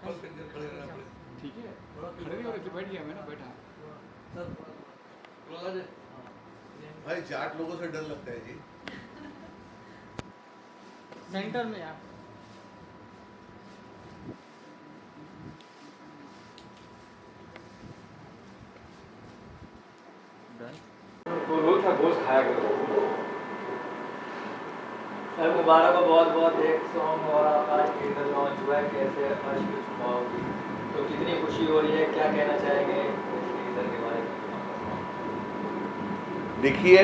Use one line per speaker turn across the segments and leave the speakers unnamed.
ठीक है, खड़े नहीं हो रहे थे, बैठ गया मैं ना, बैठा।
भाई जाट लोगों से डर लगता है जी।
सेंटर में यार
वो रोज का गोश्त खाया करो।
सर मुबारक हो बहुत बहुत एक सॉन्ग और आपका टीजर लॉन्च हुआ है, कैसे आज की सुबह होगी तो कितनी खुशी हो रही है, क्या कहना चाहेंगे इस टीजर के बारे में?
देखिए,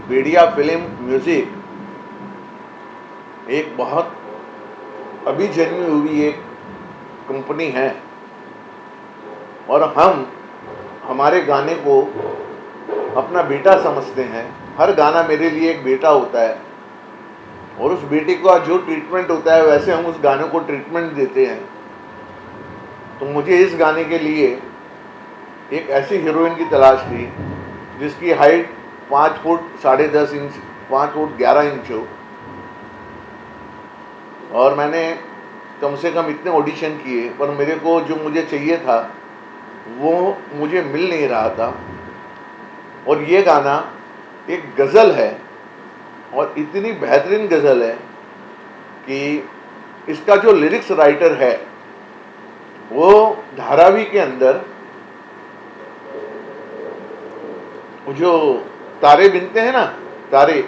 बेड़िया फिल्म म्यूजिक एक बहुत अभी जन्मी हुई एक कंपनी है और हम हमारे गाने को अपना बेटा समझते हैं। हर गाना मेरे लिए एक बेटा होता है और उस बेटे का जो ट्रीटमेंट होता है वैसे हम उस गाने को ट्रीटमेंट देते हैं। तो मुझे इस गाने के लिए एक ऐसी हीरोइन की तलाश थी जिसकी height 5 foot 10.5 inch 5 foot 11 inch हो, और मैंने कम से कम इतने ऑडिशन किए पर मेरे को जो मुझे चाहिए था वो मुझे मिल नहीं रहा था। और ये गाना एक गज़ल है और इतनी बेहतरीन गज़ल है कि इसका जो लिरिक्स राइटर है वो धारावी के अंदर जो तारे बिनते हैं ना, तारे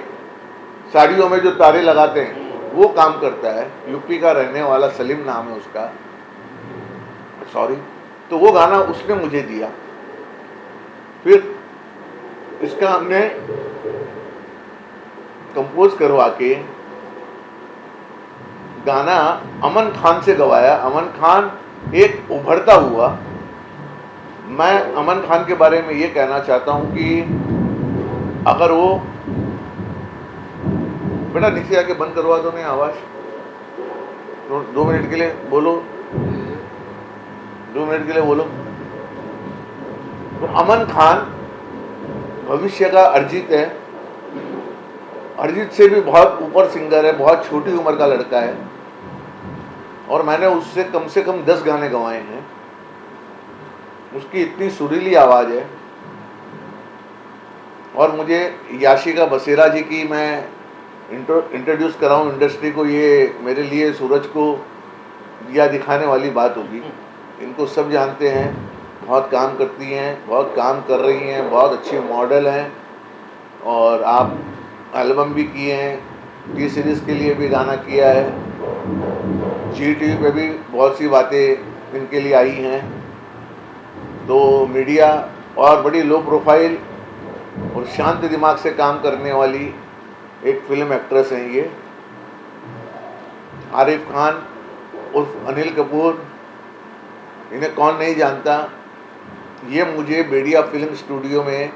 साड़ियों में जो तारे लगाते हैं वो काम करता है। यूपी का रहने वाला सलीम नाम है उसका, सॉरी। तो वो गाना उसने मुझे दिया। फिर इसका हमने कंपोज करवा के गाना अमन खान से गवाया। अमन खान एक उभरता हुआ, मैं अमन खान के बारे में ये कहना चाहता हूं कि अगर वो बेटा नीचे आके बंद करवा दो नहीं आवाज, 2 मिनट के लिए बोलो, 2 मिनट के लिए बोलो। तो अमन खान भविष्य का अरिजीत है। अरिजीत से भी बहुत ऊपर सिंगर है, बहुत छोटी उम्र का लड़का है और मैंने उससे कम से कम 10 गाने गवाए हैं। उसकी इतनी सुरीली आवाज है। और मुझे याशिका बसेरा जी की मैं इंट्रोड्यूस कराऊं इंडस्ट्री को, ये मेरे लिए सूरज को दिया दिखाने वाली बात होगी। इनको सब जानते हैं, बहुत काम करती हैं, बहुत काम कर रही हैं, बहुत अच्छी मॉडल हैं और आप एल्बम भी किए हैं, टी सीरीज़ के लिए भी गाना किया है, जी टीवी पे भी बहुत सी बातें इनके लिए आई हैं। तो मीडिया और बड़ी लो प्रोफाइल और शांत दिमाग से काम करने वाली एक फिल्म एक्ट्रेस हैं ये। आरिफ खान उर्फ अनिल कपूर, इन्हें कौन नहीं जानता। ये मुझे बेड़िया फिल्म स्टूडियो में,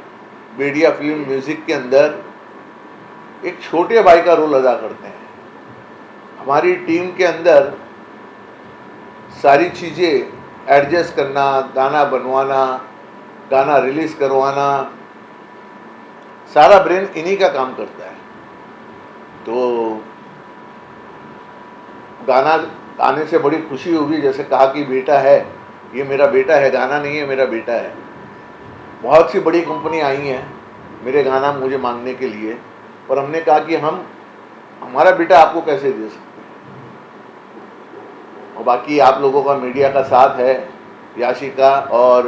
बेड़िया फिल्म म्यूज़िक के अंदर एक छोटे भाई का रोल अदा करते हैं। हमारी टीम के अंदर सारी चीज़ें एडजस्ट करना, गाना बनवाना, गाना रिलीज करवाना, सारा ब्रेन इन्हीं का काम करता है। तो गाना आने से बड़ी खुशी हुई, जैसे कहा कि बेटा है, ये मेरा बेटा है, गाना नहीं है, मेरा बेटा है। बहुत सी बड़ी कंपनी आई हैं मेरे गाना मुझे मांगने के लिए, पर हमने कहा कि हमारा बेटा आपको कैसे दे सकते हैं। और बाकी आप लोगों का मीडिया का साथ है, याशिका और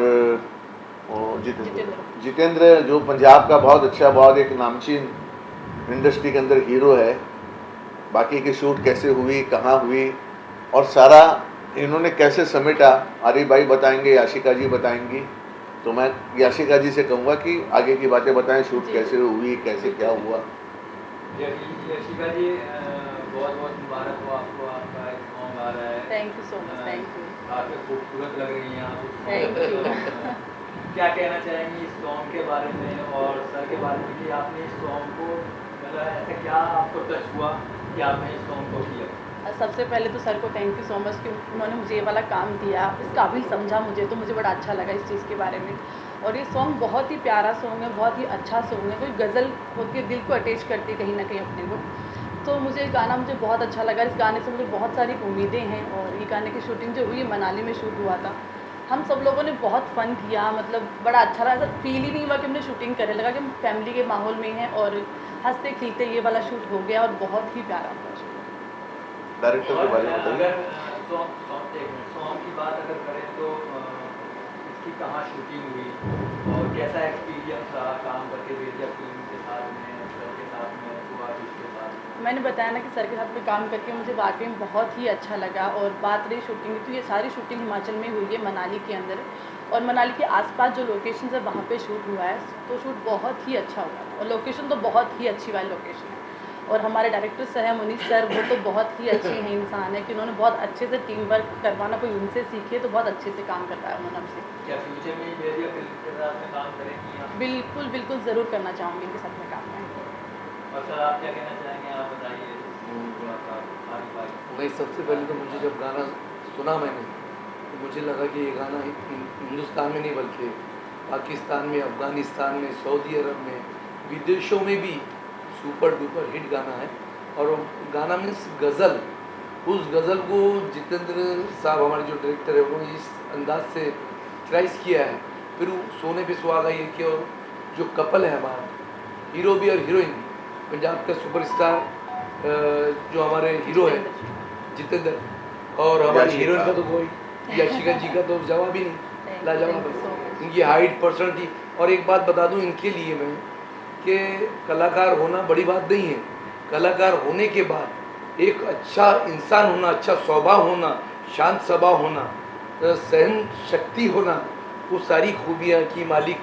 जितेंद्र जो पंजाब का बहुत अच्छा, बहुत एक नामचीन इंडस्ट्री के अंदर हीरो है। बाकी की शूट कैसे हुई, कहाँ हुई और सारा इन्होंने कैसे समेटा, आरिफ भाई बताएंगे, याशिका जी बताएंगी। तो मैं याशिका जी से कहूँगा कि आगे की बातें बताएं, शूट कैसे हुई, कैसे क्या हुआ।
याशिका जी बहुत बहुत मुबारक हो आपको, आपका एक सॉन्ग आ रहा है।
Thank you so much, thank you.
काफ़ी खूबसूरत लग रही हैं आप।
Thank you.
क्या कहना चाहेंगी इस सॉन्ग के बारे में और सर के बारे में कि आपने इस सॉन्ग को, मतलब ऐसा क्या आपको टच हुआ कि आपने इस सॉन्ग को किया?
सबसे पहले तो सर को थैंक यू सो मच कि उन्होंने मुझे ये वाला काम दिया, इस काबिल समझा मुझे, तो मुझे बड़ा अच्छा लगा इस चीज़ के बारे में। और ये सॉन्ग बहुत ही प्यारा सॉन्ग है, बहुत ही अच्छा सॉन्ग है। कोई गज़ल होती है, दिल को अटैच करती है कहीं ना कहीं अपने को। तो मुझे गाना मुझे बहुत अच्छा लगा। इस गाने से मुझे बहुत सारी उम्मीदें हैं और ये गाने की शूटिंग जो हुई मनाली में शूट हुआ था। हम सब लोगों ने बहुत फ़न किया, मतलब बड़ा अच्छा लगा। ऐसा फील ही नहीं हुआ कि हमने शूटिंग करे, लगा कि हम फैमिली के माहौल में हैं और हंसते खिलते ये वाला शूट हो गया और बहुत ही प्यारा था शूट।
डायरेक्टर के बारे में बताइए।
अगर सॉन्ग की बात अगर करें तो इसकी कहाँ शूटिंग हुई और कैसा एक्सपीरियंस रहा काम करके वेदिया फिल्म के साथ में, सर के साथ में, सुभाष के साथ में?
मैंने बताया ना कि सर के साथ में काम करके मुझे वाकई में बहुत ही अच्छा लगा। और बात रही शूटिंग की, तो ये सारी शूटिंग हिमाचल में हुई है, मनाली के अंदर, और मनाली के आसपास जो लोकेशन है वहाँ पे शूट हुआ है। तो शूट बहुत ही अच्छा हुआ है और लोकेशन तो बहुत ही अच्छी वाली लोकेशन है। और हमारे डायरेक्टर सर हैं मुनीष सर, वो तो बहुत ही अच्छे हैं इंसान है कि उन्होंने बहुत अच्छे से टीम वर्क करवाना, कोई उनसे सीखे तो बहुत अच्छे से काम करवाया उन्होंने हमसे।
क्या फ्यूचर में वेदिया फिल्म के साथ में काम करेंगी आप?
बिल्कुल बिल्कुल ज़रूर करना चाहूँगी इनके साथ में काम में।
और सर आप क्या कहना चाहेंगे, आप बताइए थोड़ा सा आगे बात।
नहीं, सबसे पहले तो मुझे जब गाना सुना मैंने तो मुझे लगा कि ये गाना हिंदुस्तान में नहीं बल्कि पाकिस्तान में, अफ़गानिस्तान में, सऊदी अरब में, विदेशों में भी सुपर डुपर हिट गाना है। और वो गाना मीन्स गज़ल, उस गज़ल को जितेंद्र साहब हमारे जो डायरेक्टर है उन्होंने इस अंदाज से ट्राइस किया है। फिर सोने पे सुहागा ये कि और जो कपल है हमारा, हीरो भी और हीरोइन भी, पंजाब का सुपरस्टार जो हमारे हीरो है जितेंद्र, और हमारी हीरोइन का तो कोई याशिका जी का तो जवाब ही नहीं, लाजवाब है। इनकी हाइट, पर्सनैलिटी, और एक बात बता दूं इनके लिए मैं कि कलाकार होना बड़ी बात नहीं है, कलाकार होने के बाद एक अच्छा इंसान होना, अच्छा स्वभाव होना, शांत स्वभाव होना, सहन शक्ति होना, वो सारी खूबियाँ की मालिक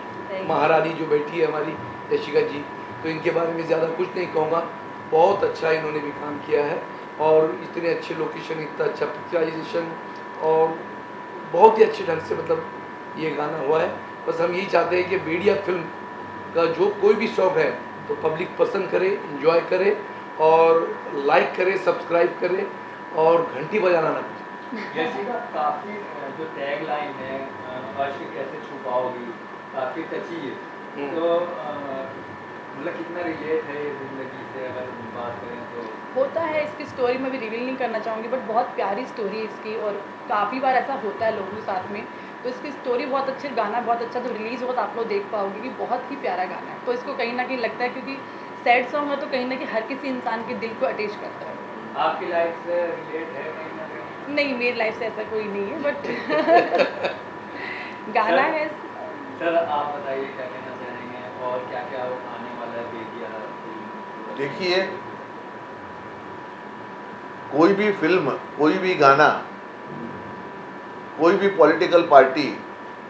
महारानी जो बैठी है हमारी याशिका जी। तो इनके बारे में ज़्यादा कुछ नहीं कहूँगा, बहुत अच्छा इन्होंने भी काम किया है और इतने अच्छे लोकेशन, इतना अच्छा पिक्चराइजेशन और बहुत ही अच्छे ढंग से मतलब ये गाना हुआ है। बस हम यही चाहते हैं कि वेदिया फिल्म का जो कोई भी शौक है तो पब्लिक पसंद करे, एंजॉय करे और लाइक करे, सब्सक्राइब करे और घंटी बजाना ना भूले।
याशिका काफ़ी जो टैग लाइन है आशिक कैसे छुपाओगी, काफ़ी टची है, तो मतलब कितना रिलेट है ये ज़िंदगी से अगर बात करें तो?
होता है, इसकी स्टोरी मैं भी रिवील नहीं करना चाहूँगी, बट बहुत प्यारी स्टोरी है इसकी और काफ़ी बार ऐसा होता है लोगों के साथ में। तो इसकी स्टोरी बहुत अच्छी, गाना बहुत अच्छा, तो रिलीज़ हो तो आप लोग देख पाओगे कि बहुत ही प्यारा गाना है। तो इसको कहीं ना कहीं लगता है क्योंकि सैड सॉन्ग है तो कहीं ना कहीं हर किसी इंसान के दिल को अटैच करता है।
आपकी लाइफ से रिलेट है कहीं ना कहीं?
नहीं, मेरी लाइफ से ऐसा कोई नहीं है, बट गाना है।
सर आप बताइए क्या कहना चाहेंगे और क्या क्या आने वाला है वेदिया?
देखिए, कोई भी फिल्म, कोई भी गाना, कोई भी पॉलिटिकल पार्टी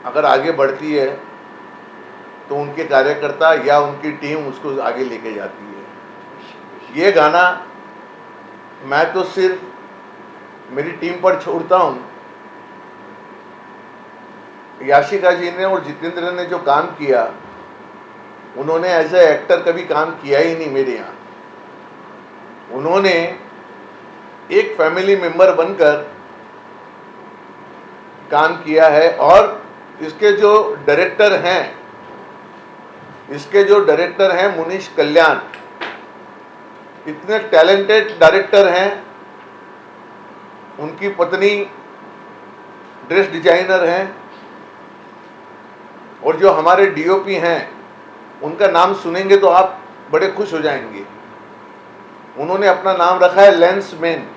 अगर आगे बढ़ती है तो उनके कार्यकर्ता या उनकी टीम उसको आगे लेके जाती है। ये गाना मैं तो सिर्फ मेरी टीम पर छोड़ता हूँ, याशिका जी ने और जितेंद्र ने जो काम किया, उन्होंने एज ए एक्टर कभी काम किया ही नहीं मेरे यहाँ। उन्होंने एक फैमिली मेंबर बनकर काम किया है और इसके जो डायरेक्टर हैं मुनीष कल्याण, इतने टैलेंटेड डायरेक्टर हैं। उनकी पत्नी ड्रेस डिजाइनर हैं और जो हमारे डीओपी हैं उनका नाम सुनेंगे तो आप बड़े खुश हो जाएंगे। उन्होंने अपना नाम रखा है लेंसमैन।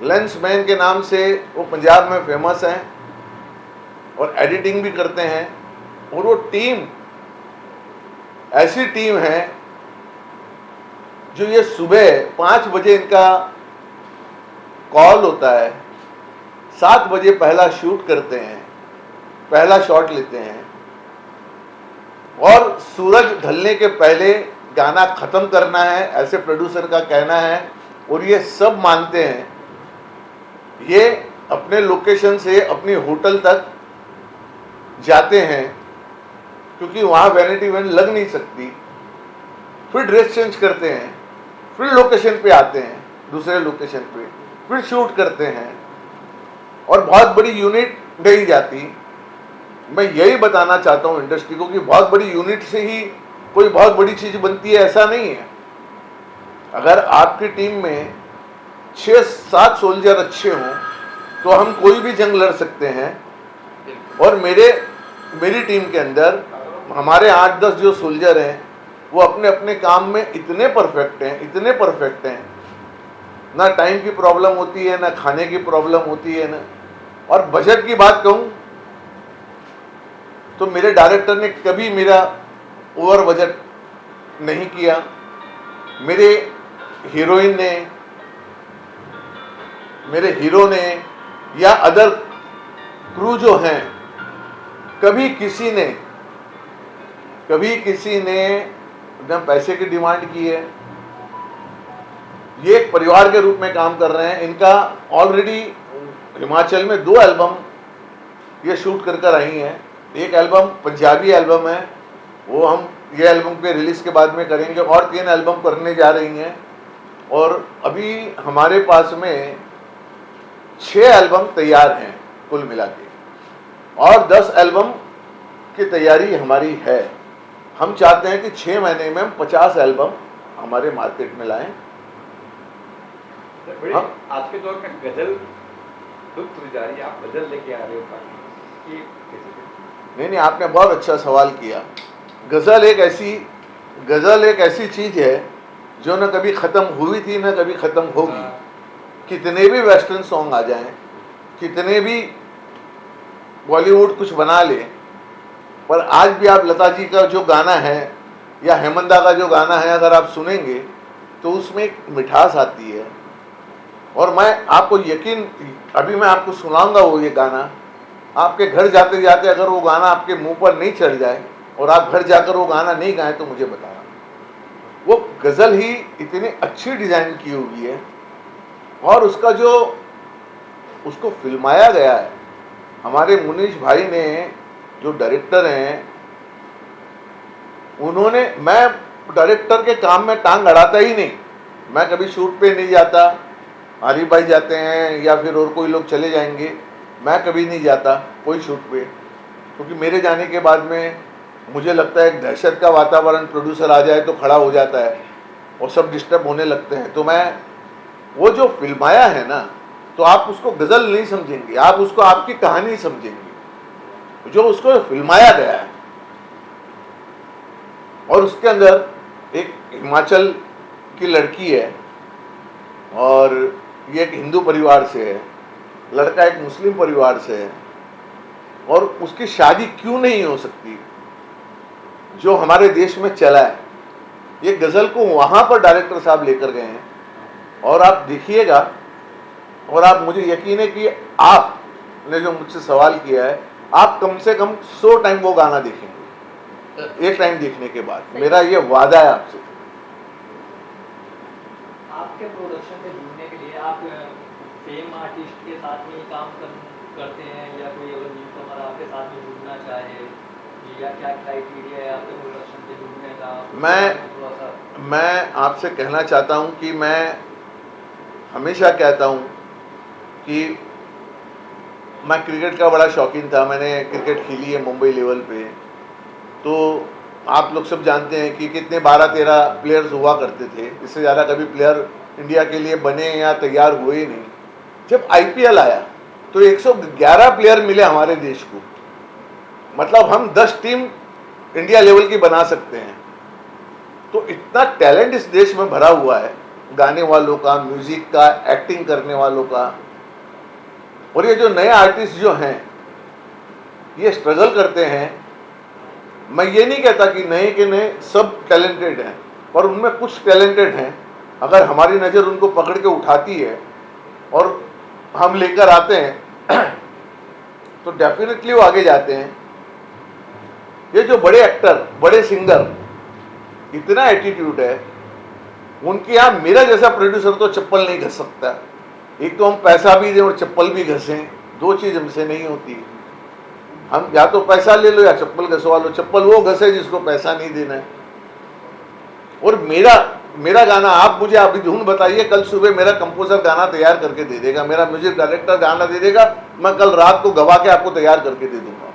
लेंसमैन के नाम से वो पंजाब में फेमस हैं और एडिटिंग भी करते हैं। और वो टीम ऐसी टीम है जो ये सुबह 5 बजे इनका कॉल होता है, 7 बजे पहला शूट करते हैं, पहला शॉट लेते हैं और सूरज ढलने के पहले गाना खत्म करना है, ऐसे प्रोड्यूसर का कहना है। और ये सब मानते हैं। ये अपने लोकेशन से अपनी होटल तक जाते हैं क्योंकि वहाँ वैनिटी वैन लग नहीं सकती, फिर ड्रेस चेंज करते हैं, फिर लोकेशन पे आते हैं, दूसरे लोकेशन पे फिर शूट करते हैं और बहुत बड़ी यूनिट गई जाती। मैं यही बताना चाहता हूँ इंडस्ट्री को कि बहुत बड़ी यूनिट से ही कोई बहुत बड़ी चीज़ बनती है, ऐसा नहीं है। अगर आपकी टीम में 6-7 सोल्जर अच्छे हों तो हम कोई भी जंग लड़ सकते हैं। और मेरी टीम के अंदर हमारे 8-10 जो सोल्जर हैं वो अपने अपने काम में इतने परफेक्ट हैं, ना टाइम की प्रॉब्लम होती है, ना खाने की प्रॉब्लम होती है ना। और बजट की बात कहूं तो मेरे डायरेक्टर ने कभी मेरा ओवर बजट नहीं किया। मेरे हीरोइन ने, मेरे हीरो ने या अदर क्रू जो हैं, कभी किसी ने न पैसे की डिमांड की है। ये एक परिवार के रूप में काम कर रहे हैं। इनका ऑलरेडी हिमाचल में 2 एल्बम ये शूट कर आई हैं। एक एल्बम पंजाबी एल्बम है, वो हम ये एल्बम पे रिलीज के बाद में करेंगे, और 3 एल्बम करने जा रही हैं। और अभी हमारे पास में 6 एल्बम तैयार हैं कुल मिला के, और 10 एल्बम की तैयारी हमारी है। हम चाहते हैं कि 6 महीने में हम 50 एल्बम हमारे मार्केट में लाएं।
हाँ? आज के दौर में गजल लुप्त हो जा रही है, आप गजल लेके आ रहे हो काफी, ये कैसे?
नहीं, आपने बहुत अच्छा सवाल किया। गज़ल एक ऐसी चीज है जो न कभी ख़त्म हुई थी न कभी ख़त्म होगी। कितने भी वेस्टर्न सॉन्ग आ जाएं, कितने भी बॉलीवुड कुछ बना ले, पर आज भी आप लता जी का जो गाना है या हेमंदा का जो गाना है अगर आप सुनेंगे तो उसमें एक मिठास आती है। और मैं आपको अभी मैं आपको सुनाऊंगा वो ये गाना, आपके घर जाते जाते अगर वो गाना आपके मुंह पर नहीं चढ़ जाए और आप घर जाकर वो गाना नहीं गाएं तो मुझे बताना। वो गज़ल ही इतनी अच्छी डिज़ाइन की हुई है, और उसको फिल्माया गया है। हमारे मुनीश भाई ने जो डायरेक्टर हैं, मैं डायरेक्टर के काम में टांग अड़ाता ही नहीं। मैं कभी शूट पे नहीं जाता, आरिफ भाई जाते हैं या फिर और कोई लोग चले जाएंगे, मैं कभी नहीं जाता कोई शूट पे, क्योंकि मेरे जाने के बाद में मुझे लगता है एक दहशत का वातावरण प्रोड्यूसर आ जाए तो खड़ा हो जाता है और सब डिस्टर्ब होने लगते हैं। तो मैं वो जो फिल्माया है ना, तो आप उसको गज़ल नहीं समझेंगे, आप उसको आपकी कहानी समझेंगे जो उसको फिल्माया गया है। और उसके अंदर एक हिमाचल की लड़की है और ये एक हिंदू परिवार से है, लड़का एक मुस्लिम परिवार से है, और उसकी शादी क्यों नहीं हो सकती जो हमारे देश में चला है। ये गज़ल को वहाँ पर डायरेक्टर साहब लेकर गए हैं, और आप देखिएगा, और आप मुझे यकीन है कि आपने जो मुझसे सवाल किया है, आप कम से कम 100 टाइम वो गाना देखेंगे एक टाइम देखने के बाद। मेरा ये वादा है आपसे।
आपके प्रोडक्शन में जुड़ने के लिए आप फेम आर्टिस्ट के साथ में काम करते हैं, या कोई अगर न्यूकमर आपके साथ में जुड़ना चाहे, या क्या क्राइटेरिया है आपके प्रोडक्शन से जुड़ने का?
मैं आपसे कहना चाहता हूं कि मैं हमेशा कहता हूं कि मैं क्रिकेट का बड़ा शौकीन था। मैंने क्रिकेट खेली है मुंबई लेवल पे, तो आप लोग सब जानते हैं कि कितने 12-13 प्लेयर्स हुआ करते थे, इससे ज़्यादा कभी प्लेयर इंडिया के लिए बने या तैयार हुए ही नहीं। जब IPL आया तो 111 प्लेयर मिले हमारे देश को, मतलब हम 10 टीम इंडिया लेवल की बना सकते हैं। तो इतना टैलेंट इस देश में भरा हुआ है, गाने वालों का, म्यूजिक का, एक्टिंग करने वालों का। और ये जो नए आर्टिस्ट जो हैं ये स्ट्रगल करते हैं। मैं ये नहीं कहता कि नए के नए सब टैलेंटेड हैं, पर उनमें कुछ टैलेंटेड हैं। अगर हमारी नज़र उनको पकड़ के उठाती है और हम लेकर आते हैं तो डेफिनेटली वो आगे जाते हैं। ये जो बड़े एक्टर, बड़े सिंगर, इतना एटीट्यूड है उनके यहाँ। मेरा जैसा प्रोड्यूसर तो चप्पल नहीं घस सकता। एक तो हम पैसा भी दें और चप्पल भी घसें, 2 चीज़ हमसे नहीं होती। हम या तो पैसा ले लो या चप्पल घसवा लो। चप्पल वो घसे जिसको पैसा नहीं देना है। और मेरा गाना, आप मुझे अभी धुन बताइए, कल सुबह मेरा कंपोजर गाना तैयार करके दे देगा, मेरा म्यूजिक डायरेक्टर गाना दे देगा, मैं कल रात को गवा के आपको तैयार करके दे दूंगा।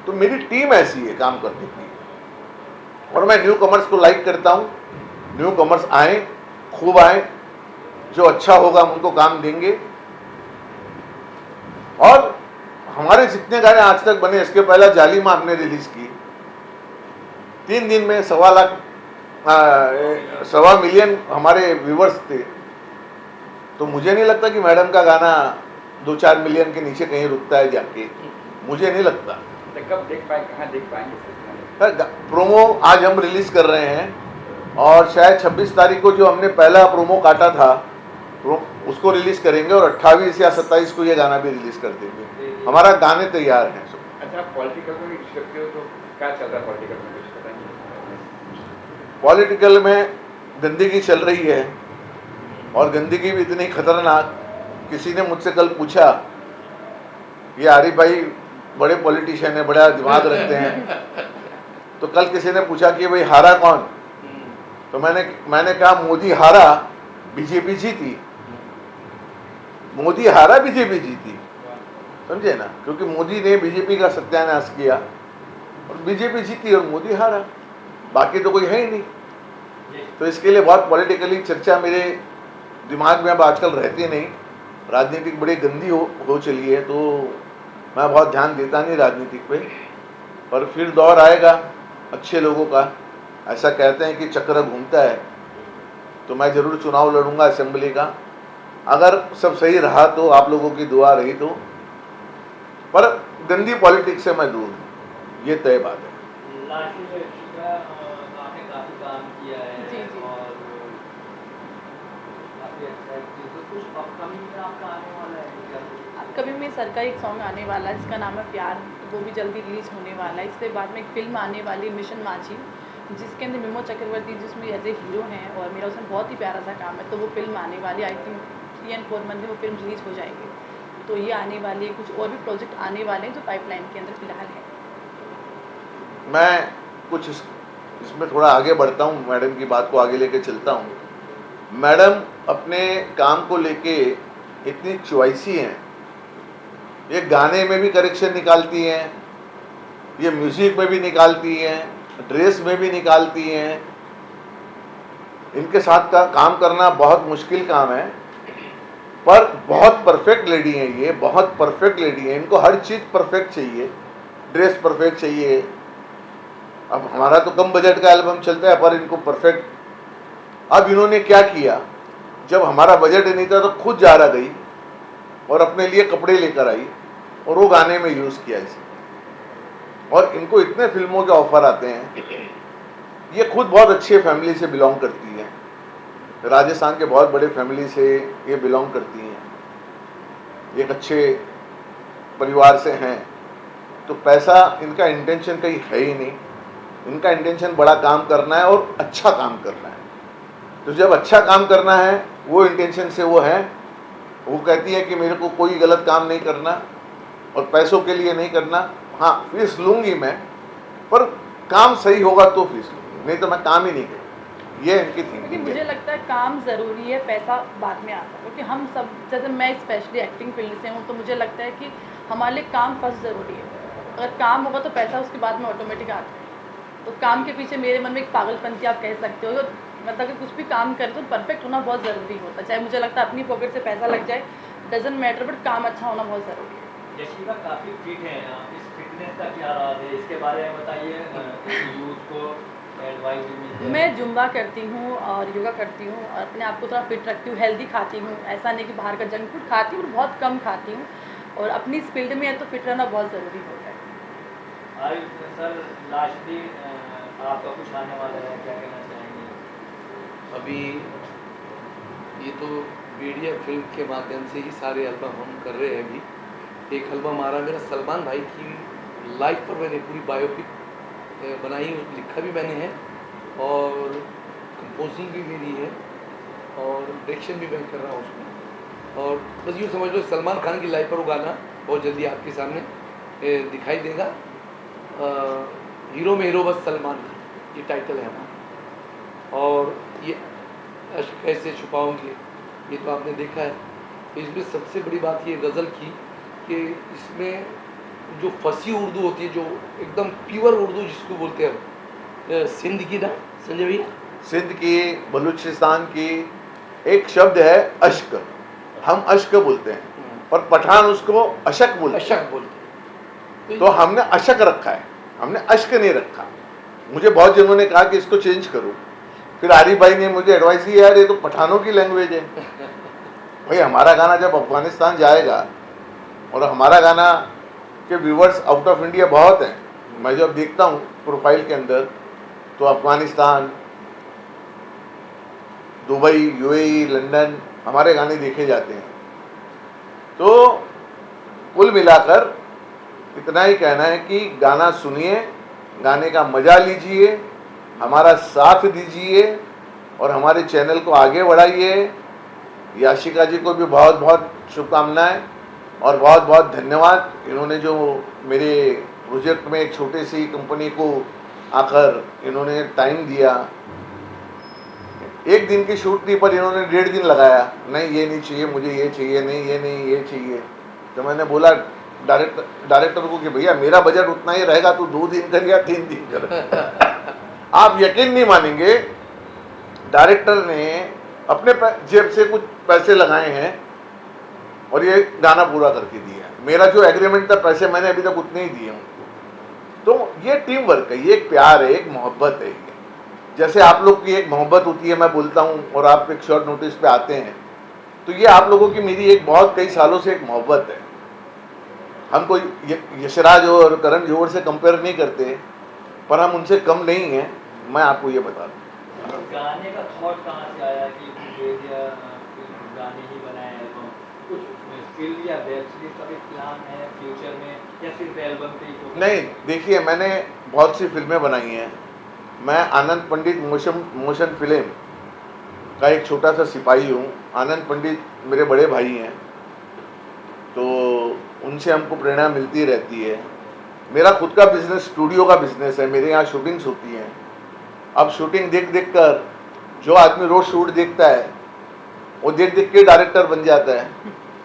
तो मेरी टीम ऐसी है काम करने की। और मैं न्यू कमर्स को लाइक करता हूँ। न्यू कमर्स आएँ, खूब आए, जो अच्छा होगा हम उनको काम देंगे। और हमारे जितने गाने आज तक बने, इसके पहला जालिमा हमने रिलीज की, 3 दिन में 1.25 मिलियन हमारे व्यूवर्स थे। तो मुझे नहीं लगता कि मैडम का गाना 2-4 मिलियन के नीचे कहीं रुकता है जाके, मुझे नहीं लगता।
तो कब देख पाए, कहाँ देख पाएंगे?
प्रोमो आज हम रिलीज कर रहे हैं और शायद 26 तारीख को जो हमने पहला प्रोमो काटा था उसको रिलीज करेंगे और 28 या 27 को ये गाना भी रिलीज कर देंगे। हमारा गाने तैयार हैं।
अच्छा, पॉलिटिकल में भी करते हो तो क्या चल रहा है पॉलिटिकल में, कुछ बताएंगे?
पॉलिटिकल में गंदगी चल रही है और गंदगी भी इतनी खतरनाक। किसी ने मुझसे कल पूछा, ये आरिफ भाई बड़े पॉलिटिशियन है, बड़ा दिमाग रखते हैं, तो कल किसी ने पूछा कि भाई हारा कौन, तो मैंने कहा मोदी हारा, बीजेपी जीती। मोदी हारा, बीजेपी जीती, समझे ना, क्योंकि मोदी ने बीजेपी का सत्यानाश किया और बीजेपी जीती और मोदी हारा, बाकी तो कोई है ही नहीं। तो इसके लिए बहुत पॉलिटिकली चर्चा मेरे दिमाग में अब आजकल रहती नहीं। राजनीतिक बड़ी गंदी हो चली है, तो मैं बहुत ध्यान देता नहीं राजनीतिक पे, पर फिर दौर आएगा अच्छे लोगों का। ऐसा कहते हैं कि चक्र घूमता है, तो मैं जरूर चुनाव लड़ूंगा असेंबली का, अगर सब सही रहा तो, आप लोगों की दुआ रही तो। पर गंदी पॉलिटिक्स से मैं दूर हूँ, ये तय बात है।
आपने काफी काम किया है
जी, जी।
और काफी अच्छा है, तो कुछ अपकमिंग में आपका आने वाला है क्या?
कभी में सर का एक सॉन्ग आने वाला है जिसका नाम है प्यार, वो भी जल्दी रिलीज होने वाला है। इसके बाद में एक फिल्म आने वाली है मिशन माझी, जिसके अंदर मिमो चक्रवर्ती जिसमें एज ए हीरो हैं और मेरा उसमें बहुत ही प्यारा सा काम है। तो वो फिल्म आने वाली, आई थिंक 3 और 4 मंथ में वो फिल्म रिलीज हो जाएगी। तो ये आने वाली है, कुछ और भी प्रोजेक्ट आने वाले हैं जो पाइपलाइन के अंदर फिलहाल है।
मैं कुछ इसमें थोड़ा आगे बढ़ता हूँ, मैडम की बात को आगे लेके चलता हूँ। मैडम अपने काम को लेके इतनी चॉइसी हैं, ये गाने में भी करेक्शन निकालती हैं, ये म्यूजिक में भी निकालती हैं, ड्रेस में भी निकालती हैं। इनके साथ का काम करना बहुत मुश्किल काम है, पर बहुत परफेक्ट लेडी हैं ये, बहुत परफेक्ट लेडी हैं। इनको हर चीज़ परफेक्ट चाहिए, ड्रेस परफेक्ट चाहिए। अब हमारा तो कम बजट का एल्बम चलता है, पर इनको परफेक्ट। अब इन्होंने क्या किया, जब हमारा बजट नहीं था तो खुद जारा गई और अपने लिए कपड़े लेकर आई और वो गाने में यूज़ किया इसे। और इनको इतने फिल्मों के ऑफर आते हैं। ये खुद बहुत अच्छे फैमिली से बिलोंग करती हैं, राजस्थान के बहुत बड़े फैमिली से ये बिलोंग करती हैं, एक अच्छे परिवार से हैं। तो पैसा इनका इंटेंशन कहीं है ही नहीं, इनका इंटेंशन बड़ा काम करना है और अच्छा काम करना है। तो जब अच्छा काम करना है, वो इंटेंशन से वो है। वो कहती है कि मेरे को कोई गलत काम नहीं करना और पैसों के लिए नहीं करना। हाँ, फीस लूँगी मैं, पर काम सही होगा तो फीस लूँगी, नहीं तो मैं काम ही नहीं करूँगी। ये इनकी
क्योंकि
थिंकिंग
मुझे
है।
लगता है काम ज़रूरी है, पैसा बाद में आता है। क्योंकि हम सब, जैसे मैं स्पेशली एक्टिंग फील्ड से हूँ, तो मुझे लगता है कि हमारे लिए काम फर्स्ट ज़रूरी है। अगर काम होगा तो पैसा उसके बाद में ऑटोमेटिक आता है। तो काम के पीछे मेरे मन में एक पागलपंती आप कह सकते हो। मतलब अगर कुछ भी काम करें तो परफेक्ट होना बहुत ज़रूरी होता है। चाहे मुझे लगता है अपनी पॉकेट से पैसा लग जाए, डजेंट मैटर, बट काम अच्छा होना बहुत ज़रूरी है।
यशिका काफ़ी फिट हैं, इस फिटनेस का क्या राज है, इसके बारे में बताइए, यूथ को एडवाइस भी मिल जाए।
मैं जुम्बा करती हूँ और योगा करती हूँ और अपने आप को थोड़ा फिट रखती हूँ, हेल्दी खाती हूँ। ऐसा नहीं कि बाहर का जंक फूड खाती हूँ, बहुत कम खाती हूँ। और अपनी इस फील्ड में है तो फिट रहना बहुत ज़रूरी होता है।
आरिफ सर, लास्टली आपका कुछ आने वाला है, क्या कहना चाहेंगे?
अभी ये तो मीडिया फिल्म के माध्यम से ही सारे एल्बम हम कर रहे हैं। अभी एक एल्बम आ रहा है मेरा सलमान भाई की लाइफ पर, मैंने पूरी बायोपिक बनाई, लिखा भी मैंने है और कंपोजिंग भी मेरी है और डायरेक्शन भी मैं कर रहा हूँ उसमें। और बस यूँ समझ लो सलमान खान की लाइफ पर वो गाना बहुत जल्दी आपके सामने दिखाई देगा। हीरो में हीरो बस सलमान खान, ये टाइटल है हमारा। और ये अश्क कैसे छुपाऊंगे, ये तो आपने देखा है। इसमें सबसे बड़ी बात ये गज़ल की कि इसमें जो फसी उर्दू होती है, जो एकदम प्योर उर्दू जिसको बोलते हैं सिंध की ना संजय भैया,
सिंध की, बलूचिस्तान की, एक शब्द है अश्क, हम अश्क बोलते हैं और पठान उसको अशक बोलते हैं।
अशक बोलते
तो हमने अशक रखा है, हमने अश्क नहीं रखा। मुझे बहुत जनों ने कहा कि इसको चेंज करो, फिर आरिफ भाई ने मुझे एडवाइस दी, यार ये तो पठानों की लैंग्वेज है। भाई हमारा गाना जब अफगानिस्तान जाएगा, और हमारा गाना के व्यूवर्स आउट ऑफ इंडिया बहुत हैं, मैं जब देखता हूँ प्रोफाइल के अंदर तो अफगानिस्तान, दुबई, यूएई, लंदन हमारे गाने देखे जाते हैं। तो कुल मिलाकर इतना ही कहना है कि गाना सुनिए, गाने का मजा लीजिए, हमारा साथ दीजिए और हमारे चैनल को आगे बढ़ाइए। याशिका जी को भी बहुत बहुत शुभकामनाएं और बहुत बहुत धन्यवाद, इन्होंने जो मेरे प्रोजेक्ट में एक छोटी सी कंपनी को आकर इन्होंने टाइम दिया। एक दिन की शूट थी पर इन्होंने 1.5 दिन लगाया, नहीं ये नहीं चाहिए मुझे, ये चाहिए, नहीं ये नहीं ये चाहिए। तो मैंने बोला डायरेक्टर को कि भैया मेरा बजट उतना ही रहेगा, तू 2 दिन कर या 3 दिन कर। आप यकीन नहीं मानेंगे, डायरेक्टर ने अपने जेब से कुछ पैसे लगाए हैं और ये गाना पूरा करके दिया। मेरा जो एग्रीमेंट था पैसे मैंने अभी तक उतने ही दिए उनको। तो ये टीम वर्क है, ये एक प्यार है, एक मोहब्बत है। जैसे आप लोग की एक मोहब्बत होती है, मैं बोलता हूँ और आप एक शॉर्ट नोटिस पे आते हैं, तो ये आप लोगों की मेरी एक बहुत कई सालों से एक मोहब्बत है। हम कोई यशराज और करण जौहर से कंपेयर नहीं करते, पर हम उनसे कम नहीं हैं, मैं आपको ये बता दूँ।
गाने का थॉट कहाँ से आया कि गाने ही बनाए एल्बम? कुछ फिल्म या वेब सीरीज का भी प्लान है फ्यूचर में, या सिर्फ एल्बम पे ही?
नहीं, देखिए मैंने बहुत सी फिल्में बनाई हैं। मैं आनंद पंडित मोशन फिल्म का एक छोटा सा सिपाही हूँ। आनंद पंडित मेरे बड़े भाई हैं, तो उनसे हमको प्रेरणा मिलती रहती है। मेरा खुद का बिजनेस, स्टूडियो का बिजनेस है, मेरे यहाँ शूटिंग्स होती हैं। अब शूटिंग देख देख कर जो आदमी रोज शूट देखता है वो देख देख के डायरेक्टर बन जाता है।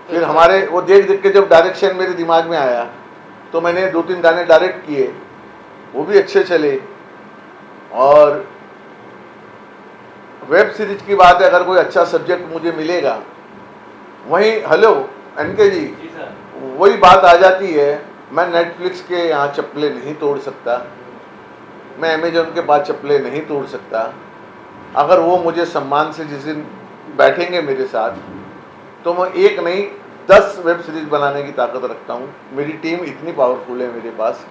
फिर हमारे वो देख देख के जब डायरेक्शन मेरे दिमाग में आया तो मैंने 2-3 गाने डायरेक्ट किए, वो भी अच्छे चले। और वेब सीरीज की बात है, अगर कोई अच्छा सब्जेक्ट मुझे मिलेगा, वहीं हेलो एनके जी, वही बात आ जाती है। मैं नेटफ्लिक्स के यहाँ चप्पलें नहीं तोड़ सकता, मैं अमेजोन के पास चप्पलें नहीं तोड़ सकता। अगर वो मुझे सम्मान से जिस दिन बैठेंगे मेरे साथ, तो मैं एक नहीं 10 वेब सीरीज बनाने की ताकत रखता हूँ। मेरी टीम इतनी पावरफुल है मेरे पास,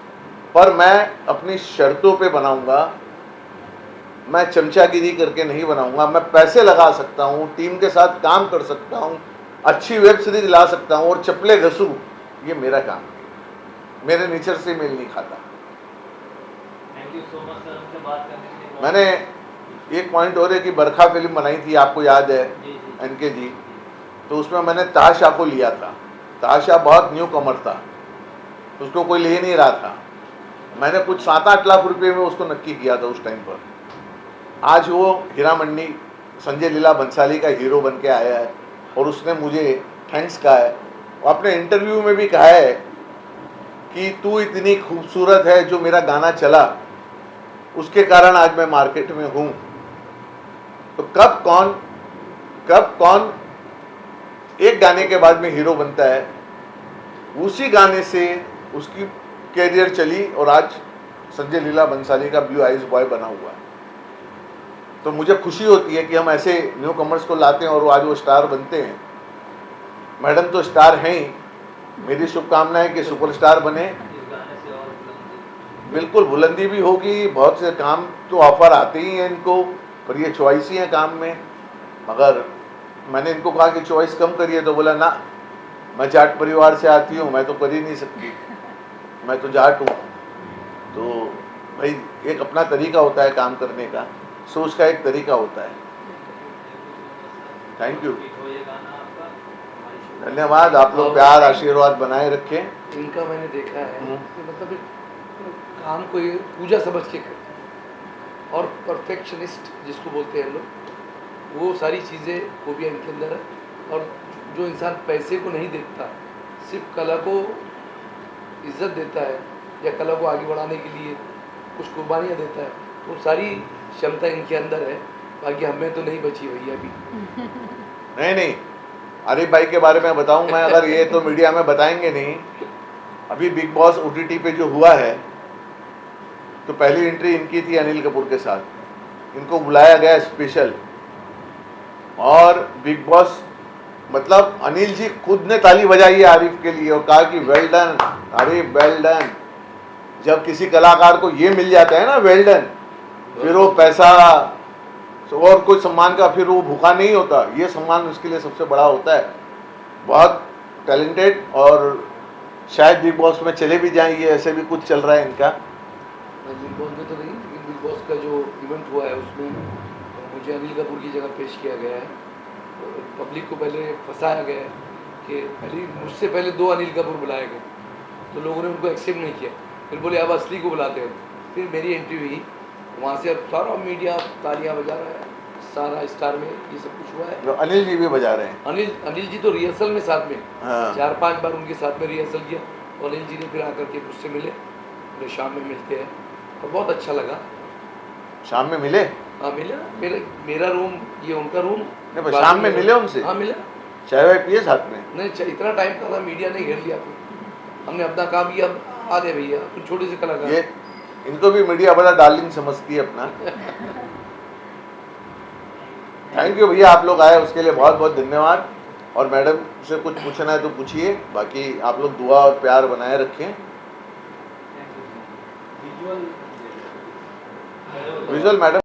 पर मैं अपनी शर्तों पे बनाऊंगा, मैं चमचागिरी करके नहीं बनाऊंगा। मैं पैसे लगा सकता हूँ, टीम के साथ काम कर सकता हूँ, अच्छी वेब सीरीज ला सकता हूँ और चप्पलें घसूँ, ये मेरा काम है, मेरे नेचर से मेल नहीं खाता।
Thank you so much sir, हमसे बात करने के लिए।
मैंने एक पॉइंट और है कि बरखा फिल्म बनाई थी, आपको याद है एनके जी, तो उसमें मैंने ताशा को लिया था। ताशा बहुत न्यू कमर था, उसको कोई ले नहीं रहा था। मैंने कुछ 7-8 लाख रुपए में उसको नक्की किया था उस टाइम पर। आज वो हीरा मंडी संजय लीला बंसाली का हीरो बन के आया है और उसने मुझे थैंक्स कहा है, और अपने इंटरव्यू में भी कहा है कि तू इतनी खूबसूरत है, जो मेरा गाना चला उसके कारण आज मैं मार्केट में हूँ। तो कब कौन एक गाने के बाद में हीरो बनता है, उसी गाने से उसकी कैरियर चली और आज संजय लीला बंसाली का ब्लू आइज बॉय बना हुआ है। तो मुझे खुशी होती है कि हम ऐसे न्यू कमर्स को लाते हैं और आज वो स्टार बनते हैं। मैडम तो स्टार हैं ही, मेरी शुभकामना है कि सुपरस्टार बने।
इस गाने से और बुलंदी।
बिल्कुल बुलंदी भी होगी, बहुत से काम तो ऑफर आते ही हैं इनको, पर ये चॉइस ही है काम में। मगर मैंने इनको कहा कि चॉइस कम करिए, तो बोला ना, मैं जाट परिवार से आती हूँ, मैं तो कर ही नहीं सकती, मैं तो जाट हूँ। तो भाई एक अपना तरीका होता है काम करने का, सोच का एक तरीका होता है। थैंक यू,
ये गाना आपका हमारी शुभ
धन्यवाद। आप लोग प्यार आशीर्वाद बनाए रखें।
इनका मैंने देखा है कि मतलब एक काम को ये पूजा समझ के करते हैं, और परफेक्शनिस्ट जिसको बोलते हैं लोग, वो सारी चीज़ें वो भी इनके अंदर है। और जो इंसान पैसे को नहीं देखता, सिर्फ कला को इज्जत देता है या कला को आगे बढ़ाने के लिए कुछ कुर्बानियाँ देता है, वो सारी क्षमता इनके अंदर है। बाकी हमें तो नहीं बची भैया अभी।
नहीं, आरिफ भाई के बारे में बताऊं मैं, अगर ये तो मीडिया में बताएंगे नहीं। अभी बिग बॉस OTT पे जो हुआ है, तो पहली एंट्री इनकी थी अनिल कपूर के साथ, इनको बुलाया गया स्पेशल, और बिग बॉस मतलब अनिल जी खुद ने ताली बजाई है आरिफ के लिए और कहा कि well done Arif, well done. जब किसी कलाकार को ये मिल जाता है ना वेल डन, फिर वो पैसा और कोई सम्मान का फिर वो भूखा नहीं होता, ये सम्मान उसके लिए सबसे बड़ा होता है। बहुत टैलेंटेड, और शायद बिग बॉस में चले भी जाएंगे, ऐसे भी कुछ चल रहा है इनका।
बिग बॉस में तो नहीं, लेकिन बिग बॉस का जो इवेंट हुआ है उसमें मुझे अनिल कपूर की जगह पेश किया गया है। पब्लिक को पहले फंसाया गया है कि मुझसे पहले 2 अनिल कपूर बुलाए गए, तो लोगों ने उनको एक्सेप्ट नहीं किया। फिर बोले अब असली को बुलाते हैं। फिर मेरी एंट्री हुई, वहाँ से अब सारा मीडिया तालियां बजा रहा है, सारा स्टार में ये सब कुछ हुआ है।
तो अनिल जी भी बजा रहे हैं।
अनिल जी तो रिहर्सल में साथ में
हाँ।
4-5 बार उनके साथ में रिहर्सल किया। तो अनिल जी ने फिर आकर के मुझसे मिले, बोले शाम में मिलते हैं, और बहुत अच्छा लगा।
शाम में मिले?
हाँ मिले ना, मेरा रूम ये उनका रूम।
नहीं, पर शाम में मिले उनसे?
हाँ मिले।
चाय वाय पिए साथ में?
नहीं, इतना टाइम था, मीडिया ने घेर लिया। हमने अपना काम किया, आ गए भैया, फिर छोटे से कलाकार।
ये इनको भी मीडिया बड़ा डार्लिंग समझती है अपना। थैंक यू भैया, आप लोग आए उसके लिए बहुत बहुत धन्यवाद। और मैडम से कुछ पूछना है तो पूछिए, बाकी आप लोग दुआ और प्यार बनाए रखें। Visual madam